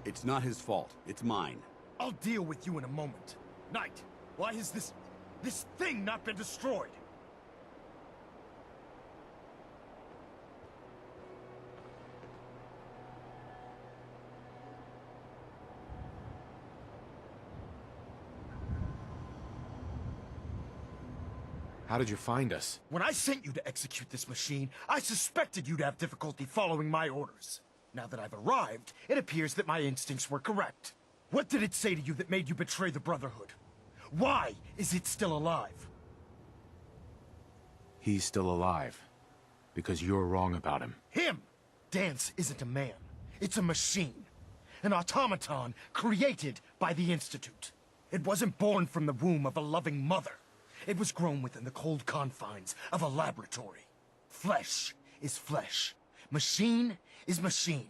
It's not his fault. It's mine. I'll deal with you in a moment. Knight, why has this thing not been destroyed? How did you find us? When I sent you to execute this machine, I suspected you'd have difficulty following my orders. Now that I've arrived, it appears that my instincts were correct. What did it say to you that made you betray the Brotherhood? Why is it still alive? He's still alive. Because you're wrong about him. Him! Dance isn't a man. It's a machine. An automaton created by the Institute. It wasn't born from the womb of a loving mother. It was grown within the cold confines of a laboratory. Flesh is flesh. Machine is machine.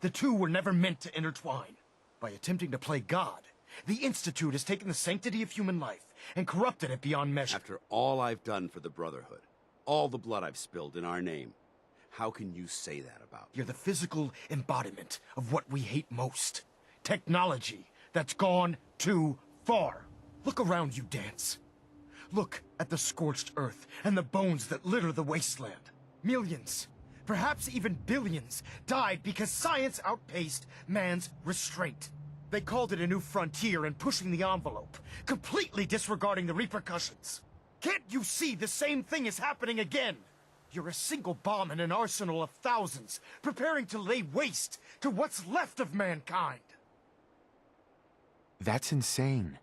The two were never meant to intertwine. By attempting to play God, the Institute has taken the sanctity of human life and corrupted it beyond measure. After all I've done for the Brotherhood, all the blood I've spilled in our name, how can you say that about me? You're the physical embodiment of what we hate most. Technology that's gone too far. Look around you, Dance. Look at the scorched earth and the bones that litter the wasteland. Millions, perhaps even billions, died because science outpaced man's restraint. They called it a new frontier and pushing the envelope, completely disregarding the repercussions. Can't you see the same thing is happening again? You're a single bomb in an arsenal of thousands, preparing to lay waste to what's left of mankind. That's insane.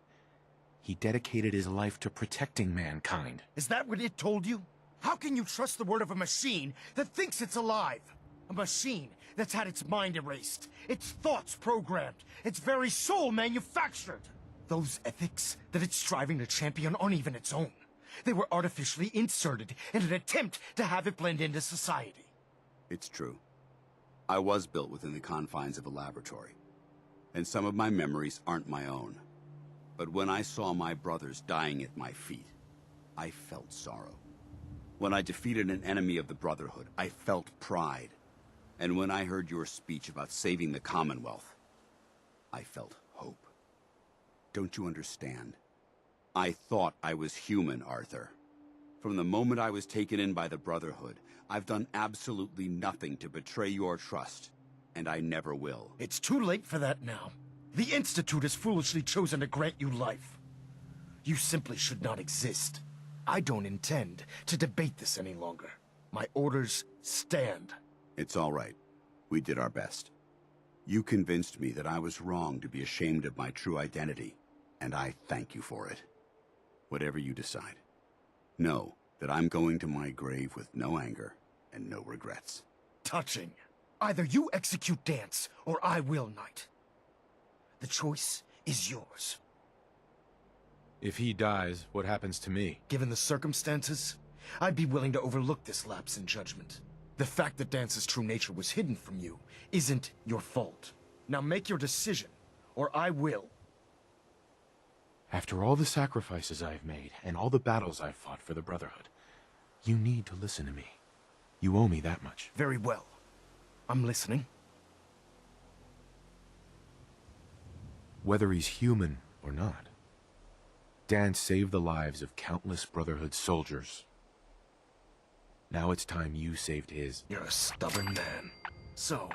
He dedicated his life to protecting mankind. Is that what it told you? How can you trust the word of a machine that thinks it's alive? A machine that's had its mind erased, its thoughts programmed, its very soul manufactured. Those ethics that it's striving to champion aren't even its own. They were artificially inserted in an attempt to have it blend into society. It's true. I was built within the confines of a laboratory, and some of my memories aren't my own. But when I saw my brothers dying at my feet, I felt sorrow. When I defeated an enemy of the Brotherhood, I felt pride. And when I heard your speech about saving the Commonwealth, I felt hope. Don't you understand? I thought I was human, Arthur. From the moment I was taken in by the Brotherhood, I've done absolutely nothing to betray your trust, and I never will. It's too late for that now. The Institute has foolishly chosen to grant you life. You simply should not exist. I don't intend to debate this any longer. My orders stand. It's all right. We did our best. You convinced me that I was wrong to be ashamed of my true identity, and I thank you for it. Whatever you decide, know that I'm going to my grave with no anger and no regrets. Touching. Either you execute Dance, or I will, Knight. The choice is yours. If he dies, what happens to me? Given the circumstances, I'd be willing to overlook this lapse in judgment. The fact that Dance's true nature was hidden from you isn't your fault. Now make your decision, or I will. After all the sacrifices I've made, and all the battles I've fought for the Brotherhood, you need to listen to me. You owe me that much. Very well. I'm listening. Whether he's human or not, Dance saved the lives of countless Brotherhood soldiers. Now it's time you saved his. You're a stubborn man. So,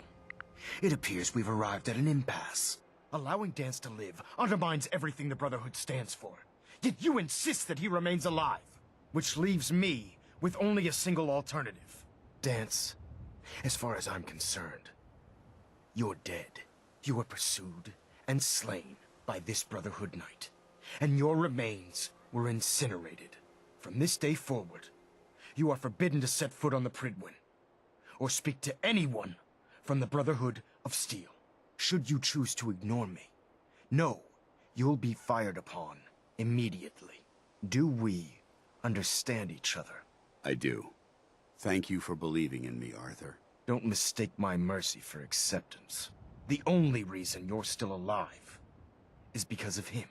it appears we've arrived at an impasse. Allowing Dance to live undermines everything the Brotherhood stands for. Yet you insist that he remains alive. Which leaves me with only a single alternative. Dance, as far as I'm concerned, you're dead. You were pursued and slain by this Brotherhood Knight, and your remains were incinerated. From this day forward, you are forbidden to set foot on the Pridwin, or speak to anyone from the Brotherhood of Steel. Should you choose to ignore me, know you'll be fired upon immediately. Do we understand each other? I do. Thank you for believing in me, Arthur. Don't mistake my mercy for acceptance. The only reason you're still alive is because of him.